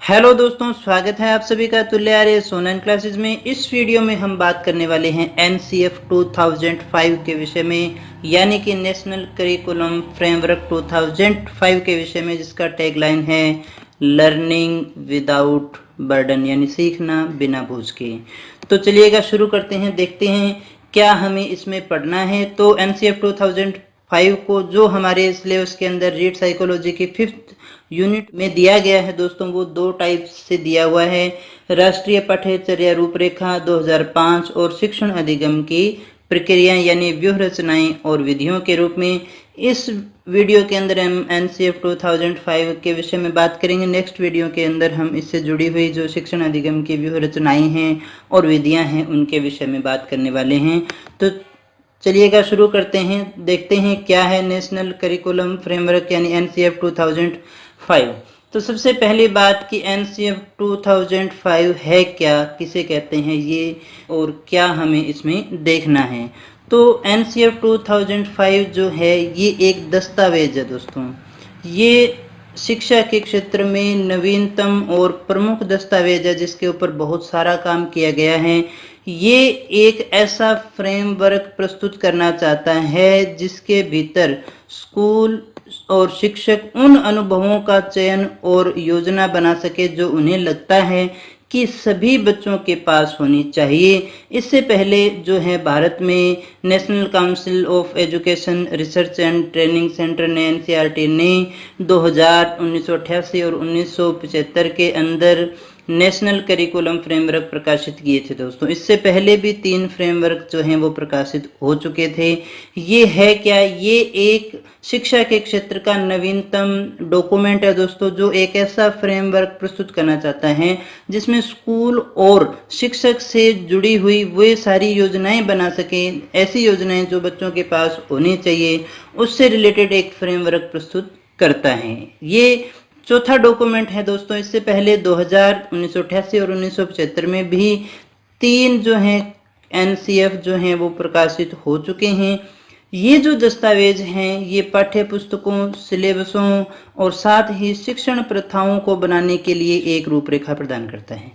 Hello दोस्तों, स्वागत है आप सभी का तुल्य आर्य ऑनलाइन क्लासेस में। इस वीडियो में हम बात करने वाले हैं एनसीएफ 2005 के विषय में, यानी कि नेशनल करिकुलम फ्रेमवर्क 2005 के विषय में, जिसका टैगलाइन है लर्निंग विदाउट बर्डन, यानी सीखना बिना बोझ के। तो चलिएगा शुरू करते हैं, देखते हैं क्या हमें इसमें पढ़ना है। तो एनसीएफ 2005 को जो हमारे सिलेबस के अंदर रीड साइकोलॉजी की 5th यूनिट में दिया गया है दोस्तों, वो दो टाइप से दिया हुआ है। राष्ट्रीय पाठ्यचर्या रूपरेखा 2005 और शिक्षण अधिगम की प्रक्रिया यानी व्यूह रचनाएं और विधियों के रूप में। इस वीडियो के अंदर हम एनसीएफ 2005 के विषय में बात करेंगे। नेक्स्ट वीडियो के अंदर हम इससे जुड़ी हुई जो शिक्षण अधिगम की व्यूह रचनाएं हैं और विधियां हैं, उनके विषय में बात करने वाले हैं। तो चलिएगा शुरू करते हैं, देखते हैं क्या है नेशनल करिकुलम फ्रेमवर्क यानी एनसीएफ 2005। तो सबसे पहली बात कि एनसीएफ 2005 है क्या, किसे कहते हैं ये, और क्या हमें इसमें देखना है। तो एनसीएफ 2005 जो है ये एक दस्तावेज है दोस्तों। ये शिक्षा के क्षेत्र में नवीनतम और प्रमुख दस्तावेज है, जिसके ऊपर बहुत सारा काम किया गया है। ये एक ऐसा फ्रेमवर्क प्रस्तुत करना चाहता है जिसके भीतर स्कूल और शिक्षक उन अनुभवों का चयन और योजना बना सके जो उन्हें लगता है कि सभी बच्चों के पास होनी चाहिए। इससे पहले जो है भारत में national council of education research and training centre ने एनसीईआरटी ने 2000, 1988 और 1975 के अंदर नेशनल करिकुलम फ्रेमवर्क प्रकाशित किए थे दोस्तों। इससे पहले भी 3 फ्रेमवर्क जो हैं वो प्रकाशित हो चुके थे। ये है क्या, ये एक शिक्षा के क्षेत्र का नवीनतम डॉक्यूमेंट है दोस्तों, जो एक ऐसा फ्रेमवर्क प्रस्तुत करना चाहता है जिसमें स्कूल और शिक्षक से जुड़ी हुई वे सारी योजनाएं बना सके, ऐसी योजनाएं जो बच्चों के पास होनी चाहिए, उससे रिलेटेड एक फ्रेमवर्क प्रस्तुत करता है। ये चौथा डॉक्यूमेंट है दोस्तों। इससे पहले 2000, 1988 और 1975 में भी 3 जो हैं एनसीएफ जो हैं वो प्रकाशित हो चुके हैं। ये जो दस्तावेज हैं ये पाठ्य पुस्तकों, सिलेबसों और साथ ही शिक्षण प्रथाओं को बनाने के लिए एक रूपरेखा प्रदान करता है।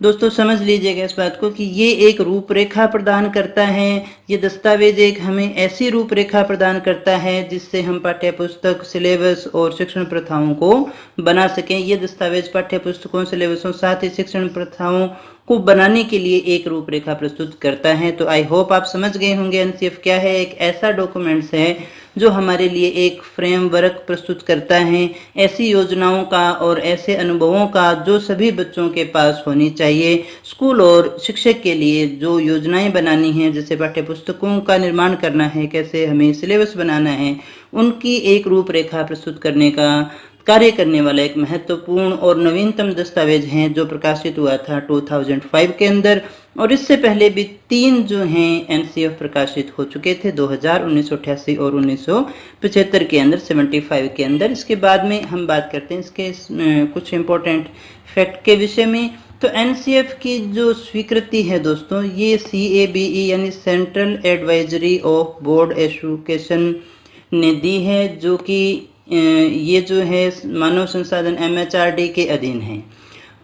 दोस्तों समझ लीजिएगा इस बात को कि ये एक रूपरेखा प्रदान करता है। ये दस्तावेज एक हमें ऐसी रूपरेखा प्रदान करता है जिससे हम पाठ्य पुस्तक, सिलेबस और शिक्षण प्रथाओं को बना सकें। ये दस्तावेज पाठ्य पुस्तकों, सिलेबसों साथ ही शिक्षण प्रथाओं को बनाने के लिए एक रूपरेखा प्रस्तुत करता है। तो आई होप आप समझ गए होंगे एनसीएफ क्या है। एक ऐसा डॉक्यूमेंट्स है जो हमारे लिए एक फ्रेमवर्क प्रस्तुत करता है ऐसी योजनाओं का और ऐसे अनुभवों का जो सभी बच्चों के पास होनी चाहिए। स्कूल और शिक्षक के लिए जो योजनाएं बनानी हैं, जैसे पाठ्य पुस्तकों का निर्माण करना है, कैसे हमें सिलेबस बनाना है, उनकी एक रूपरेखा प्रस्तुत करने का कार्य करने वाला एक महत्वपूर्ण और नवीनतम दस्तावेज है जो प्रकाशित हुआ था 2005 के अंदर। और इससे पहले भी 3 जो हैं एनसीएफ प्रकाशित हो चुके थे 2000, 1988 और 1975 के अंदर, 75 के अंदर। इसके बाद में हम बात करते हैं इसके कुछ इम्पोर्टेंट फैक्ट के विषय में। तो एनसीएफ की जो स्वीकृति है दोस्तों, ये CABE यानी central advisory of board education ने दी है, जो कि ये जो है मानव संसाधन MHRD के अधीन है।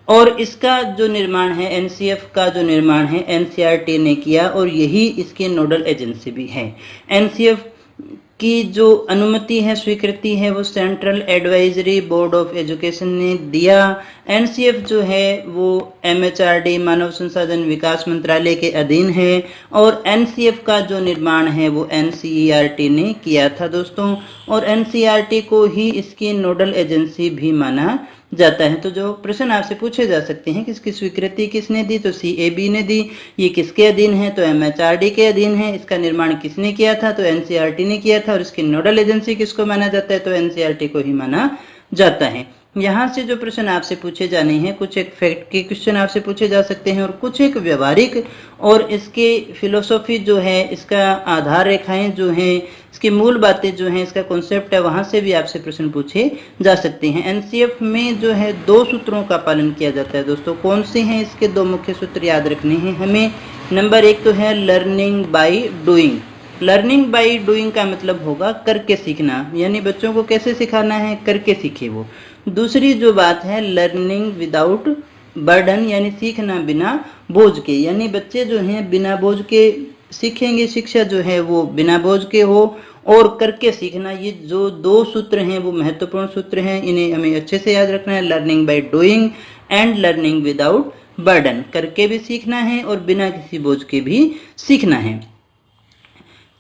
और इसका जो निर्माण है, एनसीएफ का जो निर्माण है, एनसीईआरटी ने किया और यही इसकी नोडल एजेंसी भी है। एनसीएफ की जो अनुमति है, स्वीकृति है, वो central advisory board of education ने दिया। एनसीएफ जो है वो MHRD मानव संसाधन विकास मंत्रालय के अधीन है और एनसीएफ का जो निर्माण है वो एनसीईआरटी ने किया था दोस्तों। और एनसीईआरटी को ही इसकी नोडल एजेंसी भी माना जाता है। तो जो प्रश्न आपसे पूछे जा सकते हैं कि इसकी स्वीकृति किसने दी, तो CAB ने दी। ये किसके अधीन है, तो MHRD के अधीन है। इसका निर्माण किसने किया था, तो एनसीईआरटी ने किया था। और इसकी नोडल एजेंसी किसको माना जाता है, तो एनसीईआरटी को ही माना जाता है। यहाँ से जो प्रश्न आपसे पूछे जाने हैं, कुछ एक फैक्ट के क्वेश्चन आपसे पूछे जा सकते हैं और कुछ एक व्यवहारिक और इसके फिलोसॉफी जो है, इसका आधार रेखाएं जो हैं, इसकी मूल बातें जो हैं, इसका कॉन्सेप्ट है, वहाँ से भी आपसे प्रश्न पूछे जा सकते हैं। एनसीएफ में जो है 2 सूत्रों का पालन किया जाता है दोस्तों। कौन से हैं इसके 2 मुख्य सूत्र याद रखने हैं हमें। नंबर 1 तो है learning by doing. Learning by doing का मतलब होगा करके सीखना, यानी बच्चों को कैसे सिखाना है, करके सीखे वो। दूसरी जो बात है लर्निंग विदाउट बर्डन, यानी सीखना बिना बोझ के, यानी बच्चे जो हैं बिना बोझ के सीखेंगे, शिक्षा जो है वो बिना बोझ के हो और करके सीखना। ये जो दो सूत्र हैं वो महत्वपूर्ण सूत्र हैं, इन्हें हमें अच्छे से याद रखना है। Learning by doing and learning without burden, करके भी सीखना है और बिना किसी बोझ के भी सीखना है।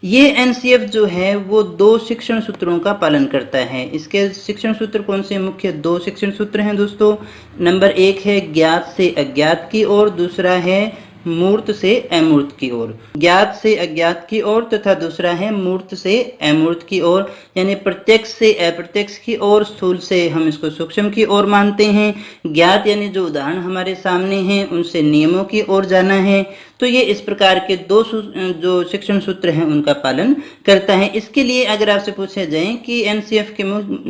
ये एनसीएफ जो है वो दो शिक्षण सूत्रों का पालन करता है। इसके शिक्षण सूत्र कौन से? मुख्य दो शिक्षण सूत्र हैं दोस्तों। नंबर 1 है ज्ञात से अज्ञात की ओर, दूसरा है मूर्त से अमूर्त की ओर। ज्ञात से अज्ञात की ओर तथा दूसरा है मूर्त से अमूर्त की ओर, यानी प्रत्यक्ष से अप्रत्यक्ष की ओर, स्थूल से हम इसको सूक्ष्म की ओर मानते हैं। ज्ञात यानी जो उदाहरण हमारे सामने हैं उनसे नियमों की ओर जाना है। तो ये इस प्रकार के दो जो शिक्षण सूत्र हैं उनका पालन करता है। इसके लिए अगर आपसे पूछे जाए कि एनसीएफ के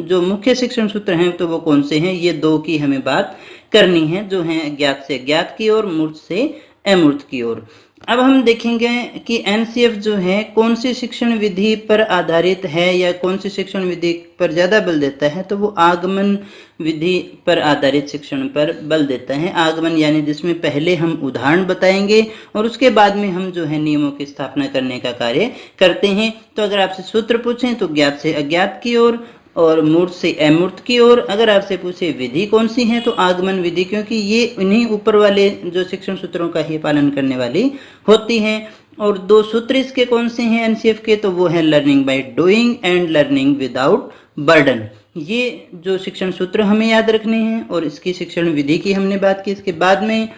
जो मुख्य शिक्षण सूत्र हैं तो वो कौन से हैं, ये दो की हमें बात करनी है, जो हैं ज्ञात से अज्ञात की ओर, मूर्त से अमूर्त की ओर। अब हम देखेंगे कि एनसीएफ जो है कौन सी शिक्षण विधि पर आधारित है या कौन सी शिक्षण विधि पर ज्यादा बल देता है, तो वो आगमन विधि पर आधारित शिक्षण पर बल देता है। आगमन यानी जिसमें पहले हम उदाहरण बताएंगे और उसके बाद में हम जो है नियमों की स्थापना करने का कार्य करते हैं। तो अगर आपसे सूत्र पूछें तो ज्ञात से अज्ञात की ओर और मूर्त से अमूर्त की ओर। अगर आपसे पूछे विधि कौन सी है तो आगमन विधि, क्योंकि ये इन्हीं ऊपर वाले जो शिक्षण सूत्रों का ही पालन करने वाली होती है। और दो सूत्र इसके कौन से हैं एनसीएफ के, तो वो है learning by doing and learning without burden. ये जो शिक्षण सूत्र हमें याद रखने हैं और इसकी शिक्षण विधि की हमने बात की। इसके बाद में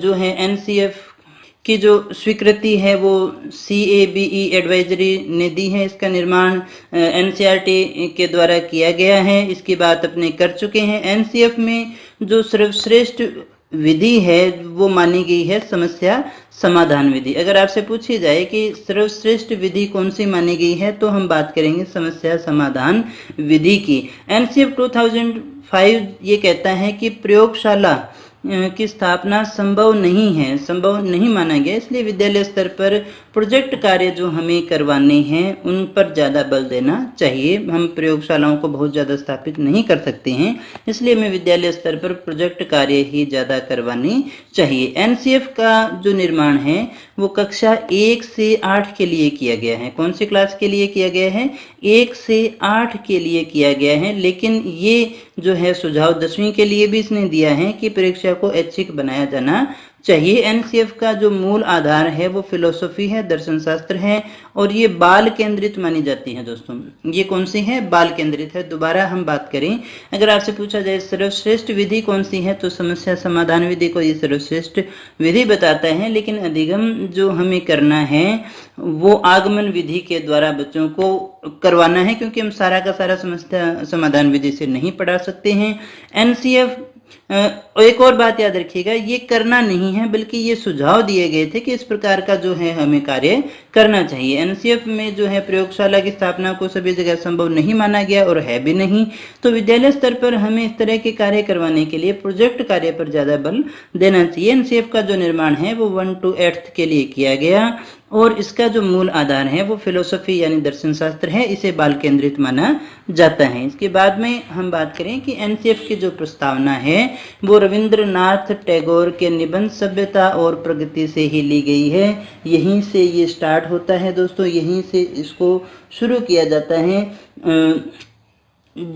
जो है एनसीएफ की जो स्वीकृति है वो CABE एडवाइजरी ने दी है। इसका निर्माण NCERT के द्वारा किया गया है। इसकी बात अपने कर चुके हैं। एनसीएफ में जो सर्वश्रेष्ठ विधि है वो मानी गई है समस्या समाधान विधि। अगर आपसे पूछी जाए कि सर्वश्रेष्ठ विधि कौन सी मानी गई है तो हम बात करेंगे समस्या समाधान विधि की। एनसीएफ 2005 ये कहता है कि प्रयोगशाला की स्थापना संभव नहीं माना गया, इसलिए विद्यालय स्तर पर प्रोजेक्ट कार्य जो हमें करवाने हैं उन पर ज़्यादा बल देना चाहिए। हम प्रयोगशालाओं को बहुत ज़्यादा स्थापित नहीं कर सकते हैं, इसलिए हमें विद्यालय स्तर पर प्रोजेक्ट कार्य ही ज़्यादा करवानी चाहिए। एनसीएफ का जो निर्माण है वो कक्षा 1 से 8 के लिए किया गया है। कौन सी क्लास के लिए किया गया है? 1 से 8 के लिए किया गया है। लेकिन ये जो है सुझाव 10वीं के लिए भी इसने दिया है कि परीक्षा को ऐच्छिक बनाया जाना चाहिए। एनसीएफ का जो मूल आधार है वो फिलोसफी है, दर्शन शास्त्र है और ये बाल केंद्रित मानी जाती है। दोस्तों ये कौन सी है? बाल केंद्रित है। दोबारा हम बात करें, अगर आपसे पूछा जाए सर्वश्रेष्ठ विधि कौन सी है तो समस्या समाधान विधि को ये सर्वश्रेष्ठ विधि बताता है। लेकिन अधिगम जो हमें करना है वो आगमन विधि के द्वारा बच्चों को करवाना है, क्योंकि हम सारा का सारा समस्या समाधान विधि से नहीं पढ़ा सकते हैं। एनसीएफ एक और बात याद रखिएगा, ये करना नहीं है बल्कि ये सुझाव दिए गए थे कि इस प्रकार का जो है हमें कार्य करना चाहिए। एनसीएफ में जो है प्रयोगशाला की स्थापना को सभी जगह संभव नहीं माना गया और है भी नहीं। तो विद्यालय स्तर पर हमें इस तरह के कार्य करवाने के लिए प्रोजेक्ट कार्य पर ज्यादा बल देना चाहिए। एनसीएफ का जो निर्माण है वो 1 to 8 के लिए किया गया और इसका जो मूल आधार है वो फिलोसफी यानी दर्शन शास्त्र है। इसे बाल केंद्रित माना जाता है। इसके बाद में हम बात करें कि एनसीएफ की जो प्रस्तावना है वो रविंद्रनाथ टैगोर के निबंध सभ्यता और प्रगति से ही ली गई है। यहीं से ये स्टार्ट होता है दोस्तों, यहीं से इसको शुरू किया जाता है।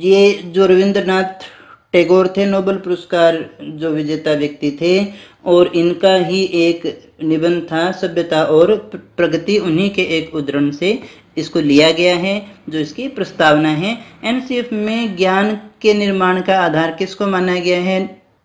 ये जो रविंद्रनाथ टैगोर थे नोबेल पुरस्कार जो विजेता व्यक्ति थे और इनका ही एक निबंध था सभ्यता और प्रगति, उन्हीं के एक उद्धरण से इसको लिया गया है जो इसकी प्रस्तावना है। एनसीएफ में ज्ञान के निर्माण का आधार किसको माना गया है?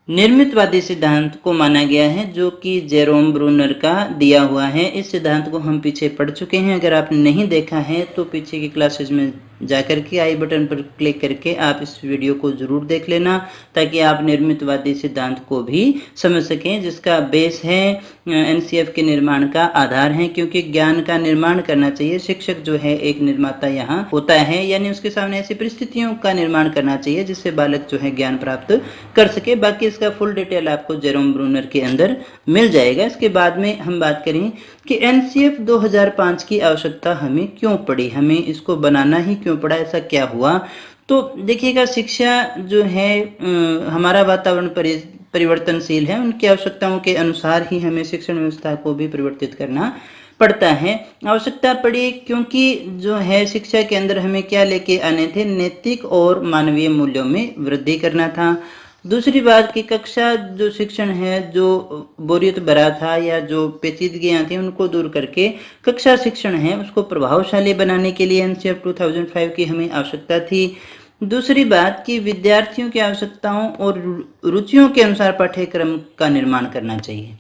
निर्मितवादी सिद्धांत को माना गया है जो कि जेरोम ब्रूनर का दिया हुआ है। इस सिद्धांत को हम पीछे पढ़ चुके हैं। अगर आपने नहीं देखा है तो पीछे की क्लासेस में जाकर के आई बटन पर क्लिक करके आप इस वीडियो को जरूर देख लेना ताकि आप निर्मितवादी सिद्धांत को भी समझ सकें, जिसका बेस है एनसीएफ के निर्माण का आधार है। क्योंकि ज्ञान का निर्माण करना चाहिए, शिक्षक जो है एक निर्माता यहाँ होता है, यानी उसके सामने ऐसी परिस्थितियों का निर्माण करना चाहिए जिससे बालक जो है ज्ञान प्राप्त कर सके। बाकी इसका फुल डिटेल आपको जेरोम ब्रूनर के अंदर मिल जाएगा। इसके बाद में हम बात करें कि एनसीएफ 2005 की आवश्यकता हमें क्यों पड़ी, हमें इसको बनाना ही क्यों पड़ा, ऐसा क्या हुआ? तो देखिएगा, शिक्षा जो है हमारा वातावरण परिवर्तनशील है, उनकी आवश्यकताओं के अनुसार ही हमें शिक्षण व्यवस्था को भी परिवर्तित करना पड़ता है। आवश्यकता पड़ी क्योंकि जो है शिक्षा के अंदर हमें क्या लेके आने थे, नैतिक और मानवीय मूल्यों में वृद्धि करना था। दूसरी बात कि कक्षा जो शिक्षण है जो बोरियत भरा था या जो पेचीदगियां थी उनको दूर करके कक्षा शिक्षण है उसको प्रभावशाली बनाने के लिए एनसीएफ 2005 की हमें आवश्यकता थी। दूसरी बात कि विद्यार्थियों की आवश्यकताओं और रुचियों के अनुसार पाठ्यक्रम का निर्माण करना चाहिए।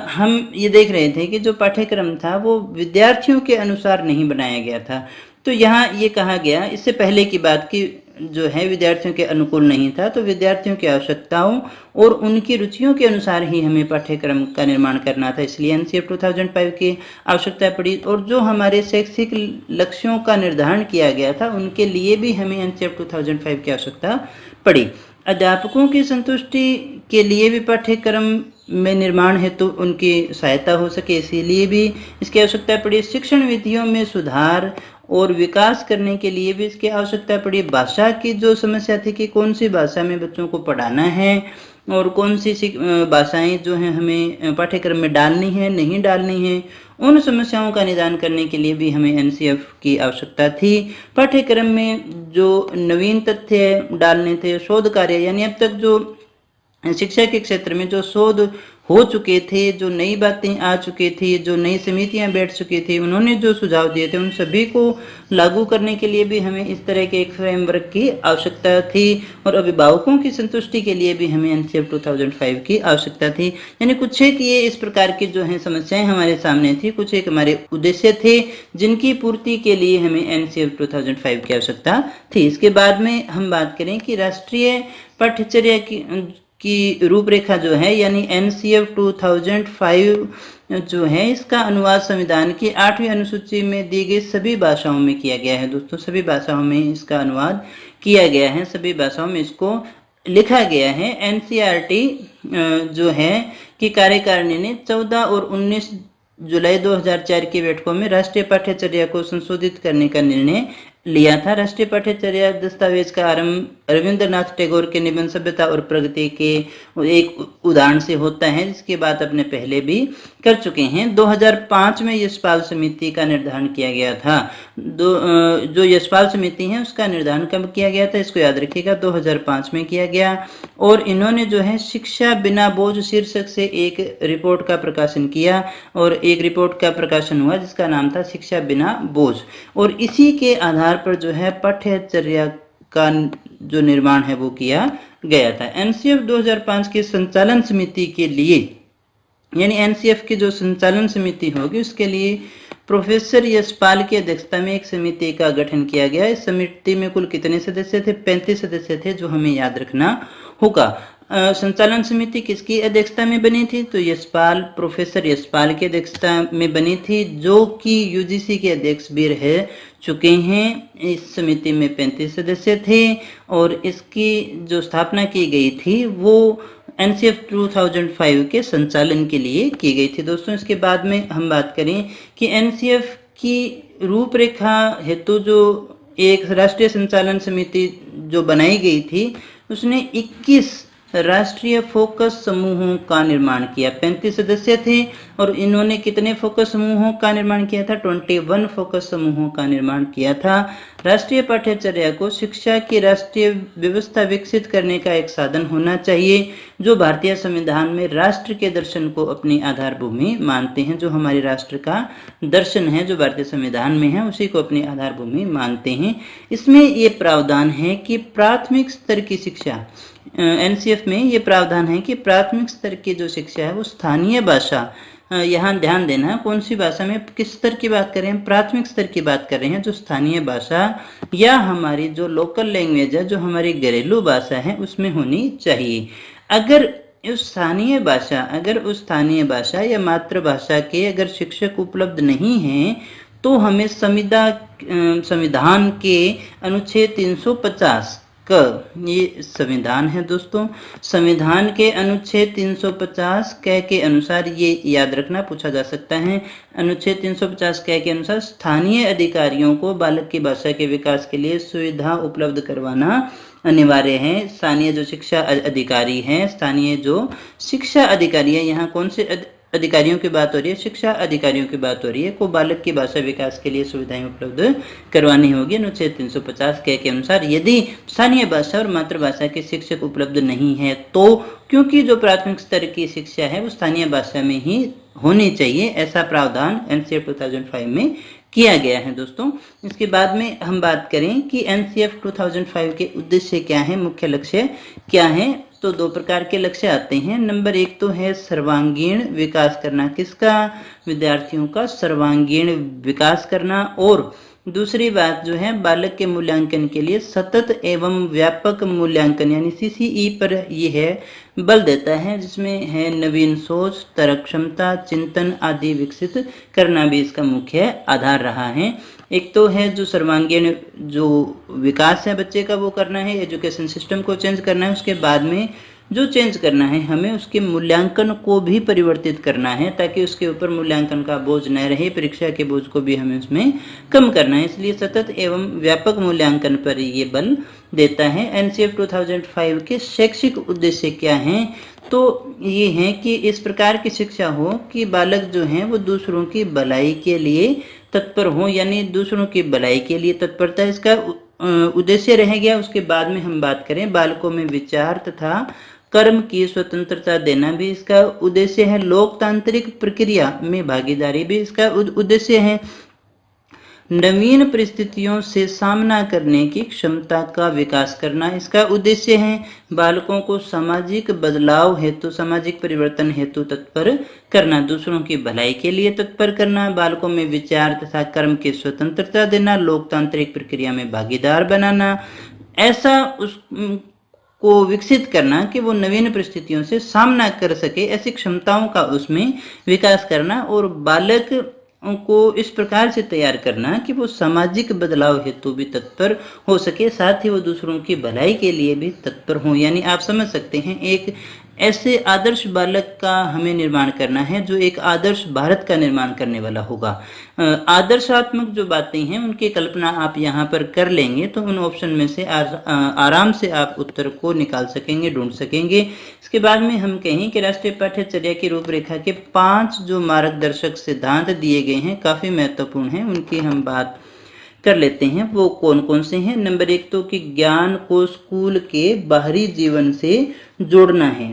हम ये देख रहे थे कि जो पाठ्यक्रम था वो विद्यार्थियों के अनुसार नहीं बनाया गया था। तो यहाँ ये कहा गया, इससे पहले की बात की जो है विद्यार्थियों के अनुकूल नहीं था, तो विद्यार्थियों की आवश्यकताओं और उनकी रुचियों के अनुसार ही हमें पाठ्यक्रम का निर्माण करना था, इसलिए एनसीएफ 2005 की आवश्यकता पड़ी। और जो हमारे शैक्षिक लक्ष्यों का निर्धारण किया गया था उनके लिए भी हमें एनसीएफ 2005 की आवश्यकता पड़ी। अध्यापकों की संतुष्टि के लिए भी पाठ्यक्रम में निर्माण हेतु उनकी सहायता हो सके, इसीलिए भी इसकी आवश्यकता पड़ी। शिक्षण विधियों में सुधार और विकास करने के लिए भी इसकी आवश्यकता पड़ी। भाषा की जो समस्या थी कि कौन सी भाषा में बच्चों को पढ़ाना है और कौन सी भाषाएं जो हैं हमें पाठ्यक्रम में डालनी है नहीं डालनी है, उन समस्याओं का निदान करने के लिए भी हमें एनसीएफ की आवश्यकता थी। पाठ्यक्रम में जो नवीन तथ्य डालने थे, शोध कार्य यानी अब तक जो शिक्षा के क्षेत्र में जो शोध हो चुके थे, जो नई बातें आ चुकी थी, जो नई समितियां बैठ चुकी थी, उन्होंने जो सुझाव दिए थे उन सभी को लागू करने के लिए भी हमें इस तरह के एक फ्रेमवर्क की आवश्यकता थी। और अभिभावकों की संतुष्टि के लिए भी हमें एनसीएफ 2005 की आवश्यकता थी। यानी कुछ एक ये इस प्रकार की जो है समस्याएं हमारे सामने थी, कुछ एक हमारे उद्देश्य थे जिनकी पूर्ति के लिए हमें एनसीएफ 2005 की आवश्यकता थी। इसके बाद में हम बात करें कि राष्ट्रीय पाठ्यचर्या की रूपरेखा जो है यानी एनसीएफ 2005 जो है इसका अनुवाद संविधान की 8वीं अनुसूची में दी गई सभी भाषाओं में किया गया है। दोस्तों, सभी भाषाओं में इसका अनुवाद किया गया है, सभी भाषाओं में इसको लिखा गया है। एनसीईआरटी जो है कि कार्यकारिणी ने 14 और 19 जुलाई 2004 की बैठकों में राष्ट्रीय पाठ्यचर्या को संशोधित करने का निर्णय लिया था। राष्ट्रीय पाठ्यचर्या दस्तावेज का आरंभ रविंद्रनाथ टैगोर के निबंध सभ्यता और प्रगति के एक उदाहरण से होता है, जिसकी बात अपने पहले भी कर चुके हैं। 2005 में यशपाल समिति का निर्धारण किया गया था। जो यशपाल समिति है उसका निर्धारण कब किया गया था, इसको याद रखिएगा, 2005 में किया गया। और इन्होंने जो है शिक्षा बिना बोझ शीर्षक से एक रिपोर्ट का प्रकाशन किया और एक रिपोर्ट का प्रकाशन हुआ जिसका नाम था शिक्षा बिना बोझ। और इसी के आधार पर जो है पाठ्यचर्या का जो निर्माण है वो किया गया था। एनसीएफ 2005 की संचालन समिति के लिए यानी एनसीएफ की जो संचालन समिति होगी उसके लिए प्रोफेसर यशपाल की अध्यक्षता में एक समिति का गठन किया गया। इस समिति में कुल कितने सदस्य थे? 35 सदस्य थे, जो हमें याद रखना होगा। संचालन समिति किसकी अध्यक्षता में बनी थी? तो यशपाल, प्रोफेसर यशपाल की अध्यक्षता में बनी थी, जो कि यूजीसी के अध्यक्ष भी रह चुके हैं। इस समिति में 35 सदस्य थे और इसकी जो स्थापना की गई थी वो एनसीएफ 2005 के संचालन के लिए की गई थी। दोस्तों, इसके बाद में हम बात करें कि एनसीएफ की रूपरेखा हेतु जो एक राष्ट्रीय संचालन समिति जो बनाई गई थी उसने 21 राष्ट्रीय फोकस समूहों का निर्माण किया। 35 सदस्य थे और इन्होंने कितने फोकस समूहों का निर्माण किया था? 21 फोकस समूहों का निर्माण किया था। राष्ट्रीय पाठ्यचर्या को शिक्षा की राष्ट्रीय व्यवस्था विकसित करने का एक साधन होना चाहिए, जो भारतीय संविधान में राष्ट्र के दर्शन को अपनी आधार भूमि मानते हैं। जो हमारे राष्ट्र का दर्शन है जो भारतीय संविधान में है उसी को अपनी आधार भूमि मानते हैं। इसमें ये प्रावधान है कि प्राथमिक स्तर की शिक्षा, एनसीएफ में ये प्रावधान है कि प्राथमिक स्तर की जो शिक्षा है वो स्थानीय भाषा, यहाँ ध्यान देना कौन सी भाषा में किस स्तर की बात कर रहे हैं, प्राथमिक स्तर की बात कर रहे हैं, जो स्थानीय भाषा या हमारी जो लोकल लैंग्वेज है, जो हमारी घरेलू भाषा है उसमें होनी चाहिए। अगर उस स्थानीय भाषा या मातृभाषा के अगर शिक्षक उपलब्ध नहीं हैं तो हमें संविधान के अनुच्छेद 350 ये संविधान है दोस्तों। संविधान के अनुच्छेद 350 क के अनुसार, ये याद रखना, पूछा जा सकता है, अनुच्छेद 350 क के अनुसार स्थानीय अधिकारियों को बालक की भाषा के विकास के लिए सुविधा उपलब्ध करवाना अनिवार्य है। स्थानीय जो शिक्षा अधिकारी हैं, स्थानीय जो शिक्षा अधिकारी है, यहाँ कौन से अधिकारियों की बात हो रही है? शिक्षा अधिकारियों की बात हो रही है, को बालक की भाषा विकास के लिए सुविधाएं उपलब्ध करवानी होगी अनुच्छेद 350 के अनुसार। यदि स्थानीय भाषा और मातृभाषा के शिक्षक उपलब्ध नहीं है तो, क्योंकि जो प्राथमिक स्तर की शिक्षा है वो स्थानीय भाषा में ही होनी चाहिए, ऐसा प्रावधान एनसीएफ 2005 में किया गया है दोस्तों। इसके बाद में हम बात करें कि एनसीएफ 2005 के उद्देश्य क्या है, मुख्य लक्ष्य क्या है, तो दो प्रकार के लक्ष्य आते हैं। नंबर एक तो है सर्वांगीण विकास करना, किसका? विद्यार्थियों का सर्वांगीण विकास करना। और दूसरी बात जो है बालक के मूल्यांकन के लिए सतत एवं व्यापक मूल्यांकन यानी सीसीई पर ये है बल देता है, जिसमें है नवीन सोच, तर्क क्षमता, चिंतन आदि विकसित करना भी इसका मुख्य आधार रहा है। एक तो है जो सर्वांगीण जो विकास है बच्चे का वो करना है, एजुकेशन सिस्टम को चेंज करना है। उसके बाद में जो चेंज करना है हमें उसके मूल्यांकन को भी परिवर्तित करना है, ताकि उसके ऊपर मूल्यांकन का बोझ न रहे, परीक्षा के बोझ को भी हमें उसमें कम करना है। इसलिए सतत एवं व्यापक मूल्यांकन पर ये बल देता है। एनसीएफ 2005 के शैक्षिक उद्देश्य क्या हैं? तो ये है कि इस प्रकार की शिक्षा हो कि बालक जो हैं वो दूसरों की भलाई के लिए तत्पर हो, यानी दूसरों की भलाई के लिए तत्परता इसका उद्देश्य रह गया। उसके बाद में हम बात करें बालकों में विचार तथा कर्म की स्वतंत्रता देना भी इसका उद्देश्य है। लोकतांत्रिक प्रक्रिया में भागीदारी भी इसका उद्देश्य है। नवीन परिस्थितियों से सामना करने की क्षमता का विकास करना इसका उद्देश्य है। बालकों को सामाजिक बदलाव हेतु, सामाजिक परिवर्तन हेतु तत्पर करना, दूसरों की भलाई के लिए तत्पर करना, बालकों में विचार तथा कर्म की स्वतंत्रता देना, लोकतांत्रिक प्रक्रिया में भागीदार बनाना, ऐसा उस को विकसित करना कि वो नवीन परिस्थितियों से सामना कर सके, ऐसी क्षमताओं का उसमें विकास करना, और बालक को इस प्रकार से तैयार करना कि वो सामाजिक बदलाव हेतु भी तत्पर हो सके, साथ ही वो दूसरों की भलाई के लिए भी तत्पर हो। यानी आप समझ सकते हैं एक ऐसे आदर्श बालक का हमें निर्माण करना है जो एक आदर्श भारत का निर्माण करने वाला होगा। आदर्शात्मक जो बातें हैं उनकी कल्पना आप यहाँ पर कर लेंगे तो उन ऑप्शन में से आराम से आप उत्तर को निकाल सकेंगे, ढूंढ सकेंगे। इसके बाद में हम कहें कि राष्ट्रीय पाठ्यचर्या की रूपरेखा के 5 जो मार्गदर्शक सिद्धांत दिए गए हैं काफ़ी महत्वपूर्ण हैं, उनकी हम बात कर लेते हैं। वो कौन कौन से हैं? नंबर एक तो कि ज्ञान को स्कूल के बाहरी जीवन से जोड़ना है,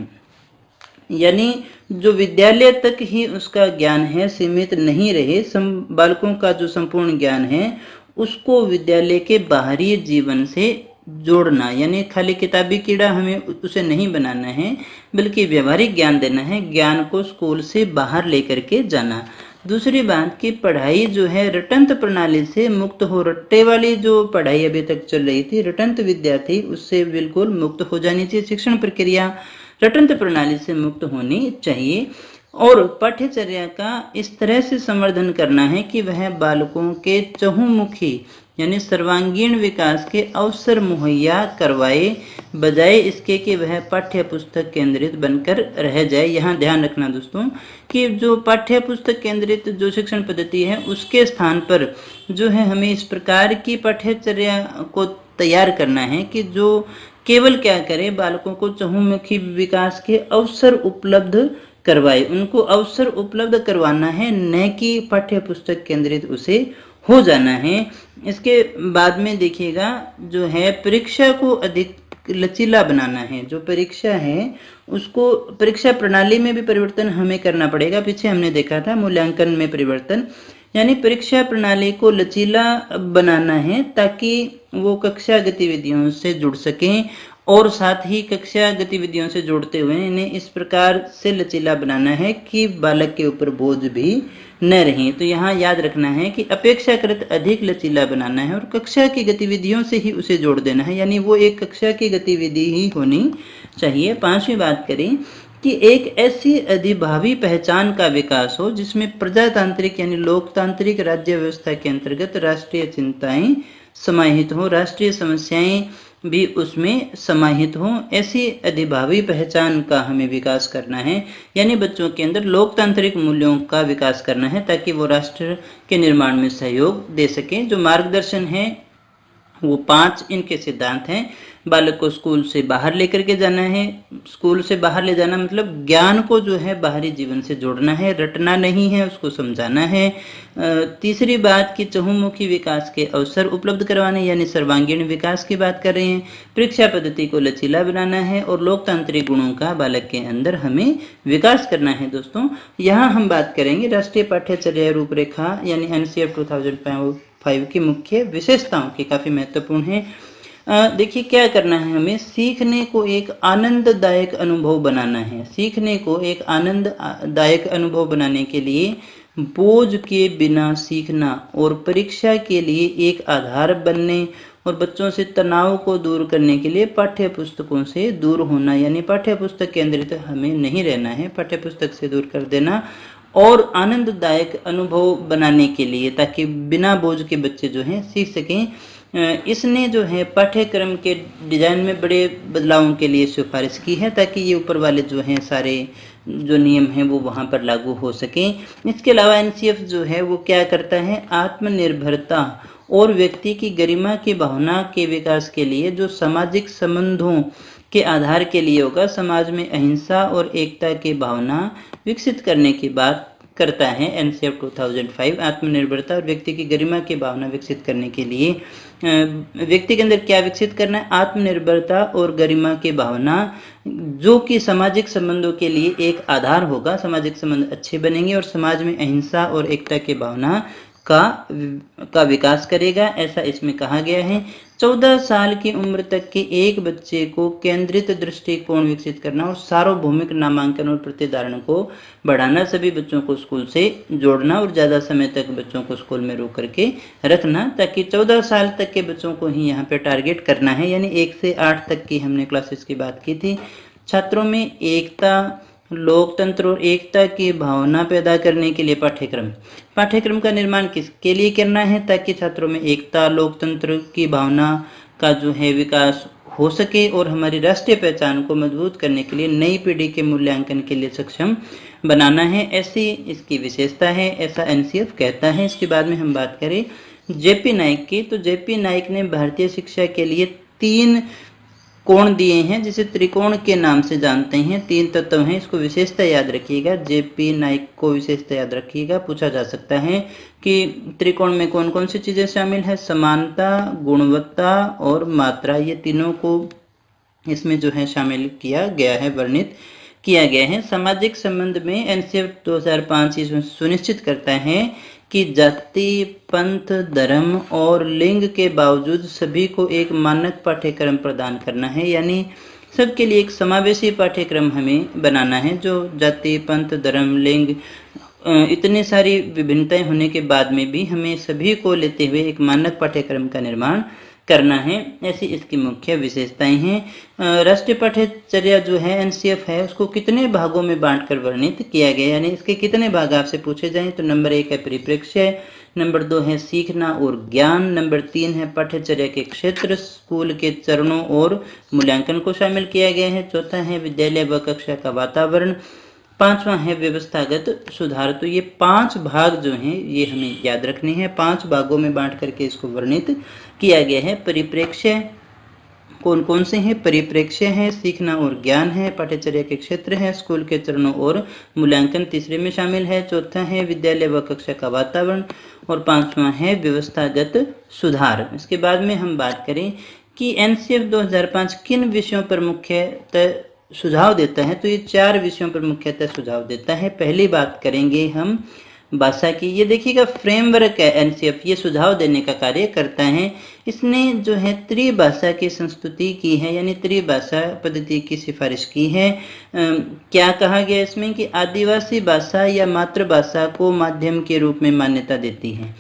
यानी जो विद्यालय तक ही उसका ज्ञान है सीमित नहीं रहे, बालकों का जो संपूर्ण ज्ञान है उसको विद्यालय के बाहरी जीवन से जोड़ना, यानी खाली किताबी कीड़ा हमें उसे नहीं बनाना है बल्कि व्यवहारिक ज्ञान देना है, ज्ञान को स्कूल से बाहर लेकर के जाना। दूसरी बात कि पढ़ाई जो है रटंत प्रणाली से मुक्त हो, रट्टे वाली जो पढ़ाई अभी तक चल रही थी, रटंत विद्या थी, उससे बिल्कुल मुक्त हो जानी चाहिए। शिक्षण प्रक्रिया रटंत प्रणाली से मुक्त होनी चाहिए और पाठ्यचर्या का इस तरह से संवर्धन करना है कि वह बालकों के चहुमुखी यानी सर्वांगीण विकास के अवसर मुहैया करवाए, बजाय इसके कि वह पाठ्य पुस्तक केंद्रित बनकर रह जाए। यहाँ ध्यान रखना दोस्तों कि जो पाठ्य पुस्तक केंद्रित जो शिक्षण पद्धति है उसके स्थान पर जो है हमें इस प्रकार की पाठ्यचर्या को तैयार करना है कि जो केवल क्या करे, बालकों को चहुमुखी विकास के अवसर उपलब्ध करवाए, उनको अवसर उपलब्ध करवाना है, न कि पाठ्य पुस्तक केंद्रित उसे हो जाना है। इसके बाद में देखिएगा जो है परीक्षा को अधिक लचीला बनाना है। जो परीक्षा है उसको परीक्षा प्रणाली में भी परिवर्तन हमें करना पड़ेगा। पीछे हमने देखा था मूल्यांकन में परिवर्तन, यानी परीक्षा प्रणाली को लचीला बनाना है ताकि वो कक्षा गतिविधियों से जुड़ सकें और साथ ही कक्षा गतिविधियों से जोड़ते हुए इन्हें इस प्रकार से लचीला बनाना है कि बालक के ऊपर बोझ भी न रहे। तो यहाँ याद रखना है कि अपेक्षाकृत अधिक लचीला बनाना है और कक्षा की गतिविधियों से ही उसे जोड़ देना है, यानी वो एक कक्षा की गतिविधि ही होनी चाहिए। 5वीं बात करें कि एक ऐसी अधिभावी पहचान का विकास हो जिसमें प्रजातांत्रिक यानी लोकतांत्रिक राज्य व्यवस्था के अंतर्गत राष्ट्रीय चिंताएं समाहित हो, राष्ट्रीय समस्याएं भी उसमें समाहित हो, ऐसी अधिभावी पहचान का हमें विकास करना है। यानी बच्चों के अंदर लोकतांत्रिक मूल्यों का विकास करना है ताकि वो राष्ट्र के निर्माण में सहयोग दे सकें। जो मार्गदर्शन है वो 5 इनके सिद्धांत हैं। बालक को स्कूल से बाहर लेकर के जाना है। स्कूल से बाहर ले जाना मतलब ज्ञान को जो है बाहरी जीवन से जोड़ना है, रटना नहीं है, उसको समझाना है। तीसरी बात कि चहुमुखी विकास के अवसर उपलब्ध करवाने, यानी सर्वांगीण विकास की बात कर रहे हैं। परीक्षा पद्धति को लचीला बनाना है और लोकतांत्रिक गुणों का बालक के अंदर हमें विकास करना है। दोस्तों, यहाँ हम बात करेंगे राष्ट्रीय पाठ्यचर्या रूपरेखा यानी NCF 2005 की मुख्य विशेषताओं की, काफी महत्वपूर्ण है। देखिए क्या करना है, हमें सीखने को एक आनंददायक अनुभव बनाना है। सीखने को एक आनंददायक अनुभव बनाने के लिए बोझ के बिना सीखना और परीक्षा के लिए एक आधार बनने और बच्चों से तनाव को दूर करने के लिए पाठ्य पुस्तकों से दूर होना, यानी पाठ्य पुस्तक केंद्रित हमें नहीं रहना है, पाठ्य पुस्तक से दूर कर देना और आनंददायक अनुभव बनाने के लिए, ताकि बिना बोझ के बच्चे जो हैं सीख सकें। इसने जो है पाठ्यक्रम के डिजाइन में बड़े बदलावों के लिए सिफारिश की है ताकि ये ऊपर वाले जो हैं सारे जो नियम हैं वो वहाँ पर लागू हो सकें। इसके अलावा NCF जो है वो क्या करता है, आत्मनिर्भरता और व्यक्ति की गरिमा की भावना के विकास के लिए जो सामाजिक संबंधों के आधार के लिए होगा, समाज में अहिंसा और एकता की भावना विकसित करने की बात करता है। NCF 2005 आत्मनिर्भरता और व्यक्ति की गरिमा की भावना विकसित करने के लिए व्यक्ति के अंदर क्या विकसित करना है, आत्मनिर्भरता और गरिमा की भावना, जो कि सामाजिक संबंधों के लिए एक आधार होगा। सामाजिक संबंध अच्छे बनेंगे और समाज में अहिंसा और एकता की भावना का विकास करेगा, ऐसा इसमें कहा गया है। 14 साल की उम्र तक के एक बच्चे को केंद्रित दृष्टिकोण विकसित करना और सार्वभौमिक नामांकन और प्रतिधारण को बढ़ाना, सभी बच्चों को स्कूल से जोड़ना और ज़्यादा समय तक बच्चों को स्कूल में रोक करके रखना, ताकि 14 साल तक के बच्चों को ही यहाँ पे टारगेट करना है। यानी 1 से 8 तक की हमने क्लासेस की बात की थी। छात्रों में एकता, लोकतंत्र और एकता की भावना पैदा करने के लिए पाठ्यक्रम का निर्माण किसके लिए करना है, ताकि छात्रों में एकता, लोकतंत्र की भावना का जो है विकास हो सके और हमारी राष्ट्रीय पहचान को मजबूत करने के लिए नई पीढ़ी के मूल्यांकन के लिए सक्षम बनाना है। ऐसी इसकी विशेषता है, ऐसा NCF कहता है। इसके बाद में हम बात करें JP नाइक की, तो JP नाइक ने भारतीय शिक्षा के लिए 3 कोण दिए हैं जिसे त्रिकोण के नाम से जानते हैं। 3 तत्व हैं, इसको विशेषता याद रखिएगा। JP नाइक को विशेषता याद रखिएगा, पूछा जा सकता है कि त्रिकोण में कौन कौन सी चीजें शामिल है, समानता, गुणवत्ता और मात्रा, ये तीनों को इसमें जो है शामिल किया गया है, वर्णित किया गया है। सामाजिक संबंध में NCF 2005 इसमें सुनिश्चित करता है कि जाति, पंथ, धर्म और लिंग के बावजूद सभी को एक मानक पाठ्यक्रम प्रदान करना है। यानी सबके लिए एक समावेशी पाठ्यक्रम हमें बनाना है, जो जाति, पंथ, धर्म, लिंग, इतनी सारी विभिन्नताएं होने के बाद में भी हमें सभी को लेते हुए एक मानक पाठ्यक्रम का निर्माण करना है। ऐसी इसकी मुख्य विशेषताएं हैं। राष्ट्रीय पाठ्यचर्या जो है NCF है उसको कितने भागों में बांटकर वर्णित किया गया, यानी इसके कितने भाग आपसे पूछे जाएं तो नंबर 1 है परिप्रेक्ष्य, नंबर 2 है सीखना और ज्ञान, नंबर 3 है पाठ्यचर्या के क्षेत्र, स्कूल के चरणों और मूल्यांकन को शामिल किया गया है, चौथा है विद्यालय व कक्षा का वातावरण, 5वां है व्यवस्थागत सुधार। तो ये 5 भाग जो हैं ये हमें याद रखने हैं। 5 भागों में बांट करके इसको वर्णित किया गया है। परिप्रेक्ष्य कौन कौन से हैं, परिप्रेक्ष्य है, सीखना और ज्ञान है, पाठ्यचर्या के क्षेत्र है, स्कूल के चरणों और मूल्यांकन तीसरे में शामिल है, चौथा है विद्यालय व कक्षा का वातावरण और 5वां है व्यवस्थागत सुधार। इसके बाद में हम बात करें कि NCF 2005 किन विषयों पर मुख्यतः सुझाव देता है, तो ये 4 विषयों पर मुख्यतः सुझाव देता है। पहली बात करेंगे हम भाषा की। ये देखिएगा फ्रेमवर्क है NCF, ये सुझाव देने का कार्य करता है। इसने जो है त्रिभाषा की संस्तुति की है, यानी त्रिभाषा पद्धति की सिफारिश की है। क्या कहा गया इसमें कि आदिवासी भाषा या मातृभाषा को माध्यम के रूप में मान्यता देती है।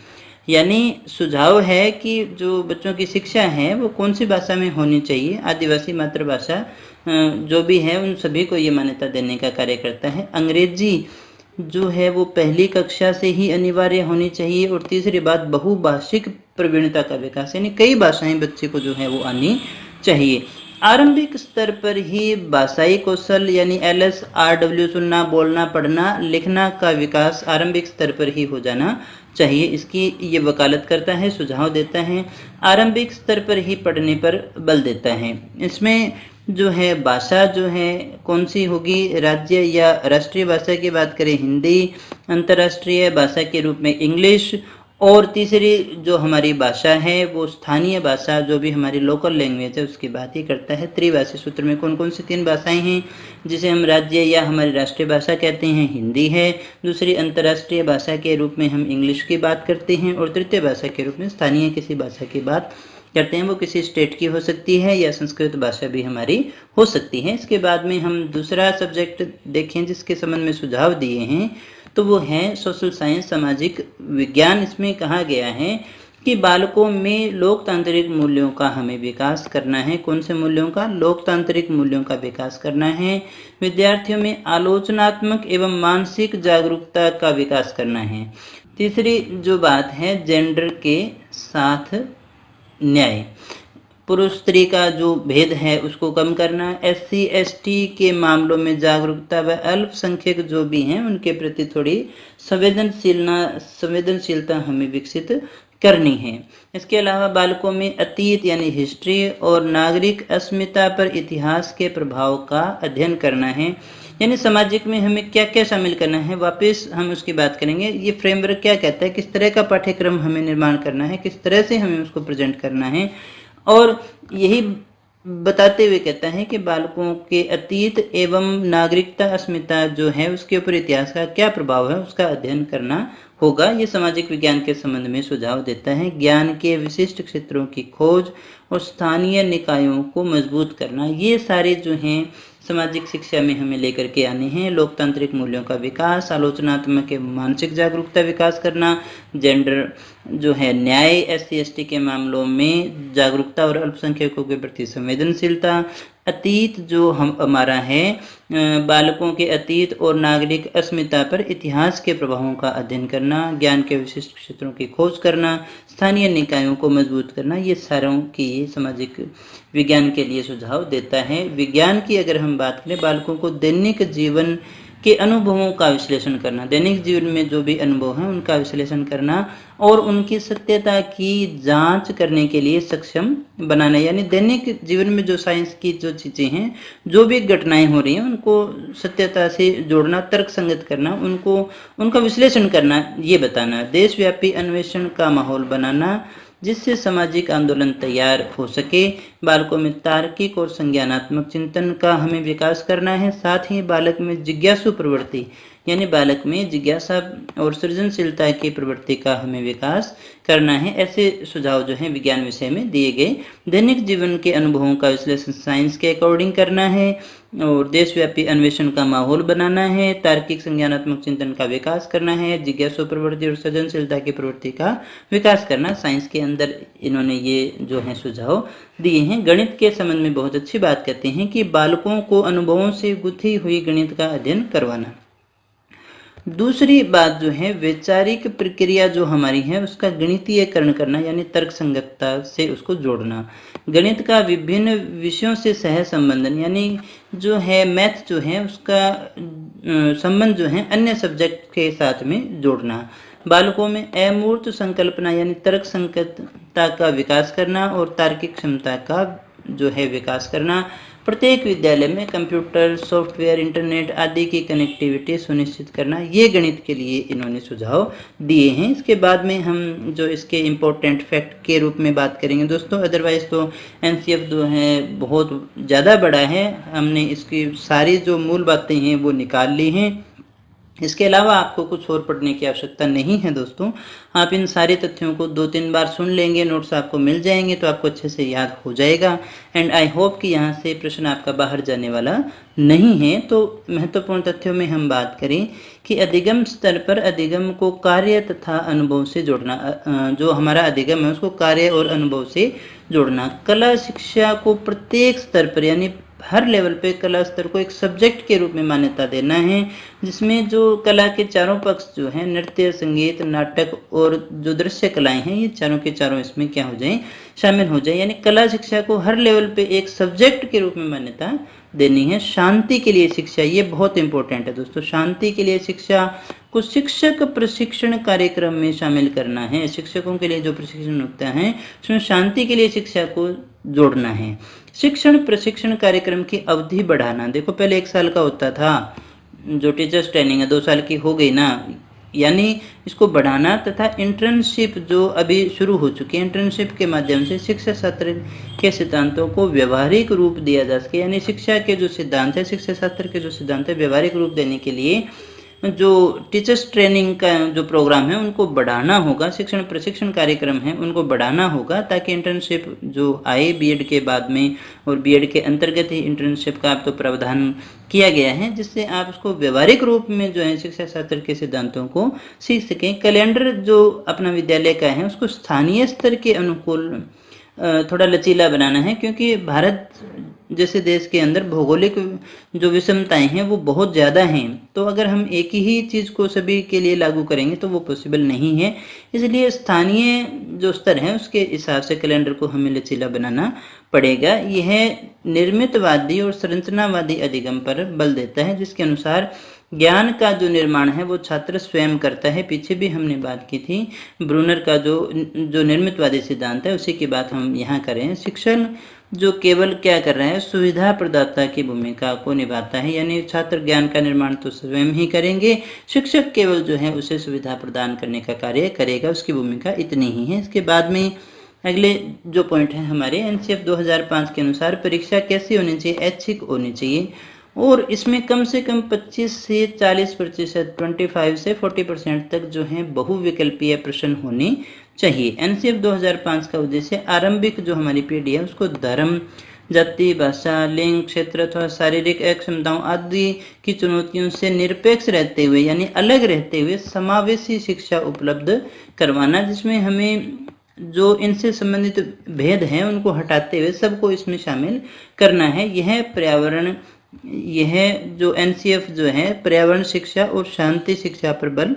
यानी सुझाव है कि जो बच्चों की शिक्षा है वो कौन सी भाषा में होनी चाहिए, आदिवासी, मातृभाषा जो भी है उन सभी को ये मान्यता देने का कार्य करता है। अंग्रेजी जो है वो पहली कक्षा से ही अनिवार्य होनी चाहिए। और तीसरी बात बहुभाषिक प्रवीणता का विकास, यानी कई भाषाएं बच्चे को जो है वो आनी चाहिए। आरंभिक स्तर पर ही भाषाई कौशल यानी LSRW सुनना, बोलना, पढ़ना, लिखना का विकास आरंभिक स्तर पर ही हो जाना चाहिए। इसकी ये वकालत करता है, सुझाव देता है, आरंभिक स्तर पर ही पढ़ने पर बल देता है। इसमें जो है भाषा जो है कौन सी होगी, राज्य या राष्ट्रीय भाषा की बात करें हिंदी, अंतर्राष्ट्रीय भाषा के रूप में इंग्लिश, और तीसरी जो हमारी भाषा है वो स्थानीय भाषा जो भी हमारी लोकल लैंग्वेज है उसकी बात ही करता है। त्रिभाषी सूत्र में कौन कौन सी 3 भाषाएं हैं जिसे हम राज्य या हमारी राष्ट्रीय भाषा कहते हैं, हिंदी है, दूसरी अंतर्राष्ट्रीय भाषा के रूप में हम इंग्लिश की बात करते हैं, और तृतीय भाषा के रूप में स्थानीय किसी भाषा की बात करते हैं। वो किसी स्टेट की हो सकती है या संस्कृत भाषा भी हमारी हो सकती है। इसके बाद में हम दूसरा सब्जेक्ट देखें जिसके संबंध में सुझाव दिए हैं तो वो है सोशल साइंस, सामाजिक विज्ञान। इसमें कहा गया है कि बालकों में लोकतांत्रिक मूल्यों का हमें विकास करना है। कौन से मूल्यों का? लोकतांत्रिक मूल्यों का विकास करना है। विद्यार्थियों में आलोचनात्मक एवं मानसिक जागरूकता का विकास करना है। तीसरी जो बात है जेंडर के साथ न्याय, पुरुष स्त्री का जो भेद है उसको कम करना, SC ST के मामलों में जागरूकता व अल्पसंख्यक जो भी हैं उनके प्रति थोड़ी संवेदनशीलता हमें विकसित करनी है। इसके अलावा बालकों में अतीत यानी हिस्ट्री और नागरिक अस्मिता पर इतिहास के प्रभाव का अध्ययन करना है। यानी सामाजिक में हमें क्या क्या शामिल करना है, वापस हम उसकी बात करेंगे। ये फ्रेमवर्क क्या कहता है, किस तरह का पाठ्यक्रम हमें निर्माण करना है, किस तरह से हमें उसको प्रेजेंट करना है, और यही बताते हुए कहता है कि बालकों के अतीत एवं नागरिकता अस्मिता जो है उसके ऊपर इतिहास का क्या प्रभाव है उसका अध्ययन करना होगा। ये सामाजिक विज्ञान के संबंध में सुझाव देता है। ज्ञान के विशिष्ट क्षेत्रों की खोज और स्थानीय निकायों को मजबूत करना, ये सारे जो हैं सामाजिक शिक्षा में हमें लेकर के आने हैं। लोकतांत्रिक मूल्यों का विकास, आलोचनात्मक एवं मानसिक जागरूकता विकास करना, जेंडर जो है न्याय, SC ST के मामलों में जागरूकता और अल्पसंख्यकों के प्रति संवेदनशीलता, अतीत जो हमारा है बालकों के अतीत और नागरिक अस्मिता पर इतिहास के प्रभावों का अध्ययन करना, ज्ञान के विशिष्ट क्षेत्रों की खोज करना, स्थानीय निकायों को मजबूत करना, ये सारों की सामाजिक विज्ञान के लिए सुझाव देता है। विज्ञान की अगर हम बात करें, बालकों को दैनिक जीवन के अनुभवों का विश्लेषण करना, दैनिक जीवन में जो भी अनुभव हैं उनका विश्लेषण करना और उनकी सत्यता की जांच करने के लिए सक्षम बनाना। यानी दैनिक जीवन में जो साइंस की जो चीज़ें हैं, जो भी घटनाएं हो रही हैं उनको सत्यता से जोड़ना, तर्क संगत करना, उनका विश्लेषण करना, ये बताना। देशव्यापी अन्वेषण का माहौल बनाना जिससे सामाजिक आंदोलन तैयार हो सके। बालकों में तार्किक और संज्ञानात्मक चिंतन का हमें विकास करना है। साथ ही बालक में जिज्ञासु प्रवृत्ति यानी बालक में जिज्ञासा और सृजनशीलता की प्रवृत्ति का हमें विकास करना है। ऐसे सुझाव जो हैं विज्ञान विषय में दिए गए। दैनिक जीवन के अनुभवों का विश्लेषण साइंस के अकॉर्डिंग करना है और देशव्यापी अन्वेषण का माहौल बनाना है। तार्किक संज्ञानात्मक चिंतन का विकास करना है। जिज्ञासु प्रवृत्ति और सृजनशीलता की प्रवृत्ति का विकास करना। साइंस के अंदर इन्होंने ये जो है सुझाव दिए हैं। गणित के संबंध में बहुत अच्छी बात कहते हैं कि बालकों को अनुभवों से गुथी हुई गणित का अध्ययन करवाना। दूसरी बात जो है वैचारिक प्रक्रिया जो हमारी है उसका गणितीयकरण करना यानी तर्क संगतता से उसको जोड़ना। गणित का विभिन्न विषयों से सह संबंधन यानी जो है मैथ जो है उसका संबंध जो है अन्य सब्जेक्ट के साथ में जोड़ना। बालकों में अमूर्त संकल्पना यानी तर्क संगतता का विकास करना और तार्किक क्षमता का जो है विकास करना। प्रत्येक विद्यालय में कंप्यूटर, सॉफ्टवेयर, इंटरनेट आदि की कनेक्टिविटी सुनिश्चित करना, ये गणित के लिए इन्होंने सुझाव दिए हैं। इसके बाद में हम जो इसके इम्पोर्टेंट फैक्ट के रूप में बात करेंगे दोस्तों। अदरवाइज तो एनसीएफ जो है बहुत ज़्यादा बड़ा है, हमने इसकी सारी जो मूल बातें हैं वो निकाल ली हैं। इसके अलावा आपको कुछ और पढ़ने की आवश्यकता नहीं है दोस्तों। आप इन सारे तथ्यों को 2-3 बार सुन लेंगे, नोट्स आपको मिल जाएंगे तो आपको अच्छे से याद हो जाएगा। एंड आई होप कि यहाँ से प्रश्न आपका बाहर जाने वाला नहीं है। तो महत्वपूर्ण तथ्यों में हम बात करें कि अधिगम स्तर पर अधिगम को कार्य तथा अनुभव से जोड़ना। जो हमारा अधिगम है उसको कार्य और अनुभव से जोड़ना। कला शिक्षा को प्रत्येक स्तर पर यानी हर लेवल पे कला स्तर को एक सब्जेक्ट के रूप में मान्यता देना है, जिसमें जो कला के चारों पक्ष जो हैं, नृत्य, संगीत, नाटक और जो दृश्य कलाएं हैं, ये चारों के चारों इसमें क्या हो जाए, शामिल हो जाए। यानी कला शिक्षा को हर लेवल पे एक सब्जेक्ट के रूप में मान्यता देनी है। शांति के लिए शिक्षा, ये बहुत इंपॉर्टेंट है दोस्तों। शांति के लिए शिक्षा को शिक्षक प्रशिक्षण कार्यक्रम में शामिल करना है। शिक्षकों के लिए जो प्रशिक्षण होता है उसमें शांति के लिए शिक्षा को जोड़ना है। शिक्षण प्रशिक्षण कार्यक्रम की अवधि बढ़ाना। देखो पहले 1 साल का होता था, जो टीचर्स ट्रेनिंग है 2 साल की हो गई ना, यानी इसको बढ़ाना। तथा इंटर्नशिप जो अभी शुरू हो चुकी है, इंटर्नशिप के माध्यम से शिक्षा शास्त्र के सिद्धांतों को व्यवहारिक रूप दिया जा सके। यानी शिक्षा के जो सिद्धांत है, शिक्षा शास्त्र के जो सिद्धांत है, व्यवहारिक रूप देने के लिए जो टीचर्स ट्रेनिंग का जो प्रोग्राम है उनको बढ़ाना होगा। शिक्षण प्रशिक्षण कार्यक्रम है उनको बढ़ाना होगा, ताकि इंटर्नशिप जो आए बीएड के बाद में, और बीएड के अंतर्गत ही इंटर्नशिप का अब तो प्रावधान किया गया है, जिससे आप उसको व्यवहारिक रूप में जो है शिक्षा शास्त्र के सिद्धांतों को सीख सकें। कैलेंडर जो अपना विद्यालय का है उसको स्थानीय स्तर के अनुकूल थोड़ा लचीला बनाना है, क्योंकि भारत जैसे देश के अंदर भौगोलिक जो विषमताएं हैं वो बहुत ज़्यादा हैं। तो अगर हम एक ही चीज़ को सभी के लिए लागू करेंगे तो वो पॉसिबल नहीं है। इसलिए स्थानीय जो स्तर है उसके हिसाब से कैलेंडर को हमें लचीला बनाना पड़ेगा। यह निर्मितवादी और संरचनावादी अधिगम पर बल देता है, जिसके अनुसार ज्ञान का जो निर्माण है वो छात्र स्वयं करता है। पीछे भी हमने बात की थी ब्रूनर का जो निर्मितवादी सिद्धांत है, उसी की बात हम यहाँ करें। शिक्षण जो केवल क्या कर रहा है, सुविधा प्रदाता की भूमिका को निभाता है। यानी छात्र ज्ञान का निर्माण तो स्वयं ही करेंगे, शिक्षक केवल जो है उसे सुविधा प्रदान करने का कार्य करेगा, उसकी भूमिका इतनी ही है। इसके बाद में अगले जो पॉइंट है हमारे एनसीएफ 2005 के अनुसार परीक्षा कैसी होनी चाहिए, ऐच्छिक होनी चाहिए, और इसमें कम से कम 25 से 40%, 25 से 40% तक जो है बहुविकल्पीय प्रश्न होने चाहिए। एनसीएफ 2005 का उद्देश्य आरंभिक जो हमारी पीढ़ी है उसको धर्म, जाति, भाषा, लिंग, क्षेत्र अथवा शारीरिक अक्षमताओं आदि की चुनौतियों से निरपेक्ष रहते हुए, यानी अलग रहते हुए समावेशी शिक्षा उपलब्ध करवाना, जिसमें हमें जो इनसे संबंधित भेद हैं उनको हटाते हुए सबको इसमें शामिल करना है। यह जो एनसीएफ जो है पर्यावरण शिक्षा और शांति शिक्षा पर बल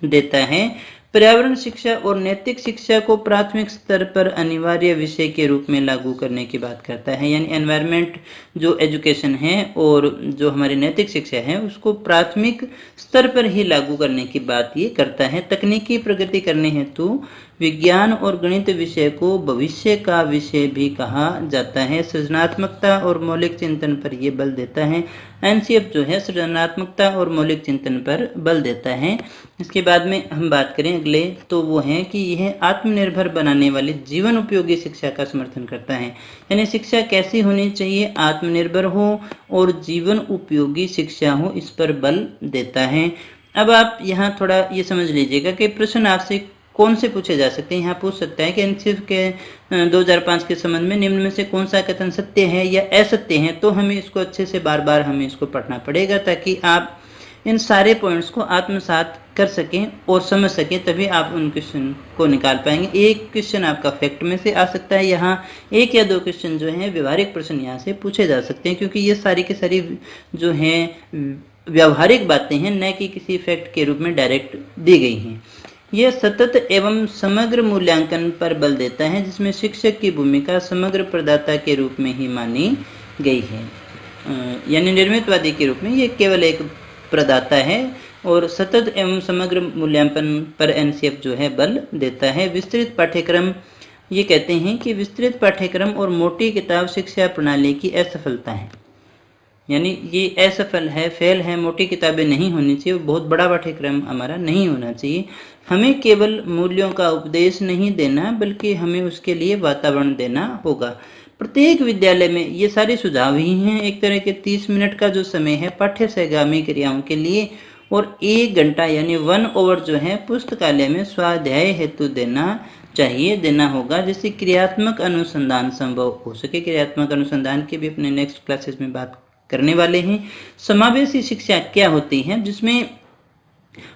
देता है। पर्यावरण शिक्षा और नैतिक शिक्षा को प्राथमिक स्तर पर अनिवार्य विषय के रूप में लागू करने की बात करता है। यानी एनवायरनमेंट जो एजुकेशन है और जो हमारी नैतिक शिक्षा है उसको प्राथमिक स्तर पर ही लागू करने की बात ये करता है। तकनीकी प्रगति करने हेतु विज्ञान और गणित विषय को भविष्य का विषय भी कहा जाता है। सृजनात्मकता और मौलिक चिंतन पर यह बल देता है। एनसीएफ जो है सृजनात्मकता और मौलिक चिंतन पर बल देता है। इसके बाद में हम बात करें अगले, तो वो है कि यह आत्मनिर्भर बनाने वाली जीवन उपयोगी शिक्षा का समर्थन करता है। यानी शिक्षा कैसी होनी चाहिए, आत्मनिर्भर हो और जीवन उपयोगी शिक्षा हो, इस पर बल देता है। अब आप यहाँ थोड़ा ये समझ लीजिएगा कि प्रश्न आपसे कौन से पूछे जा सकते हैं। यहाँ पूछ सकता है कि एनसीएफ के 2005 के संबंध में निम्न में से कौन सा कथन सत्य है या असत्य है। तो हमें इसको अच्छे से बार बार हमें इसको पढ़ना पड़ेगा, ताकि आप इन सारे पॉइंट्स को आत्मसात कर सकें और समझ सकें, तभी आप उन क्वेश्चन को निकाल पाएंगे। एक क्वेश्चन आपका फैक्ट में से आ सकता है, यहाँ 1 या 2 क्वेश्चन जो हैं व्यवहारिक प्रश्न यहाँ से पूछे जा सकते हैं, क्योंकि ये सारी की सारी जो हैं व्यवहारिक बातें हैं, न कि किसी फैक्ट के रूप में डायरेक्ट दी गई हैं। यह सतत एवं समग्र मूल्यांकन पर बल देता है, जिसमें शिक्षक की भूमिका समग्र प्रदाता के रूप में ही मानी गई है। यानी निर्मितवादी के रूप में ये केवल एक प्रदाता है, और सतत एवं समग्र मूल्यांकन पर एनसीएफ जो है बल देता है। विस्तृत पाठ्यक्रम, ये कहते हैं कि विस्तृत पाठ्यक्रम और मोटी किताब शिक्षा प्रणाली की असफलता है। यानी ये असफल है, फेल है, मोटी किताबें नहीं होनी चाहिए, बहुत बड़ा पाठ्यक्रम हमारा नहीं होना चाहिए। हमें केवल मूल्यों का उपदेश नहीं देना, बल्कि हमें उसके लिए वातावरण देना होगा। प्रत्येक विद्यालय में ये सारे सुझाव ही हैं। एक तरह के 30 मिनट का जो समय है पाठ्य सहगामी क्रियाओं के लिए, और 1 घंटा यानी 1 आवर जो है पुस्तकालय में स्वाध्याय हेतु देना होगा, जिससे क्रियात्मक अनुसंधान संभव हो सके। क्रियात्मक अनुसंधान की भी अपने नेक्स्ट क्लासेस में बात करने वाले हैं। समावेशी शिक्षा क्या होती है, जिसमें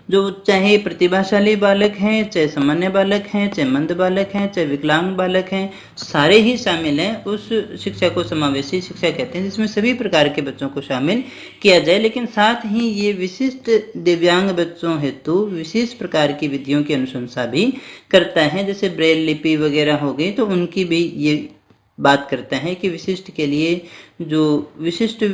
जो चाहे प्रतिभाशाली बालक हैं, चाहे सामान्य बालक हैं, चाहे मंद बालक हैं, चाहे विकलांग बालक हैं, सारे ही शामिल हैं। उस शिक्षा को समावेशी शिक्षा कहते हैं जिसमें सभी प्रकार के बच्चों को शामिल किया जाए, लेकिन साथ ही ये विशिष्ट दिव्यांग बच्चों हेतु विशेष प्रकार की विधियों की अनुशंसा भी करता है। जैसे ब्रेल लिपि वगैरह हो गई तो उनकी भी ये बात करता है कि विशिष्ट के लिए जो विशिष्ट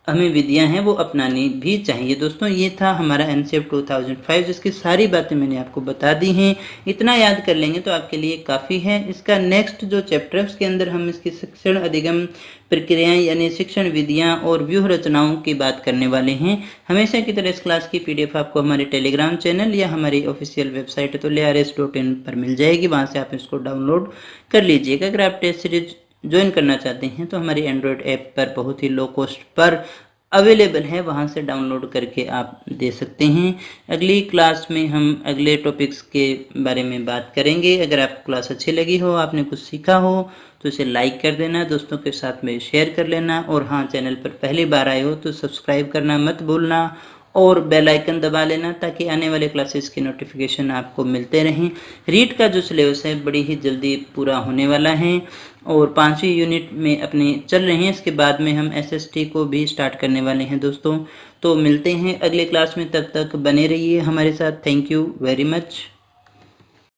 हमें विधियां हैं वो अपनानी भी चाहिए। दोस्तों ये था हमारा एनसीएफ 2005 जिसकी सारी बातें मैंने आपको बता दी हैं। इतना याद कर लेंगे तो आपके लिए काफ़ी है। इसका नेक्स्ट जो चैप्टर है उसके अंदर हम इसकी शिक्षण अधिगम प्रक्रियाएं यानी शिक्षण विधियां और व्यूह रचनाओं की बात करने वाले हैं। हमेशा की तरह इस क्लास की पीडीएफ आपको हमारे टेलीग्राम चैनल या हमारी ऑफिशियल वेबसाइट tulyars.in पर मिल जाएगी, वहाँ से आप इसको डाउनलोड कर लीजिएगा। अगर आप टेस्ट सीरीज ज्वाइन करना चाहते हैं तो हमारी एंड्रॉयड ऐप पर बहुत ही लो कॉस्ट पर अवेलेबल है, वहाँ से डाउनलोड करके आप दे सकते हैं। अगली क्लास में हम अगले टॉपिक्स के बारे में बात करेंगे। अगर आपको क्लास अच्छी लगी हो, आपने कुछ सीखा हो तो इसे लाइक कर देना, दोस्तों के साथ में शेयर कर लेना, और हाँ, चैनल पर पहली बार आए हो तो सब्सक्राइब करना मत भूलना और बेल आइकन दबा लेना ताकि आने वाले क्लासेस की नोटिफिकेशन आपको मिलते रहें। रीट का जो सिलेबस है बड़ी ही जल्दी पूरा होने वाला है और 5वीं यूनिट में अपने चल रहे हैं। इसके बाद में हम एसएसटी को भी स्टार्ट करने वाले हैं दोस्तों। तो मिलते हैं अगले क्लास में, तब तक बने रहिए हमारे साथ। Thank you very much.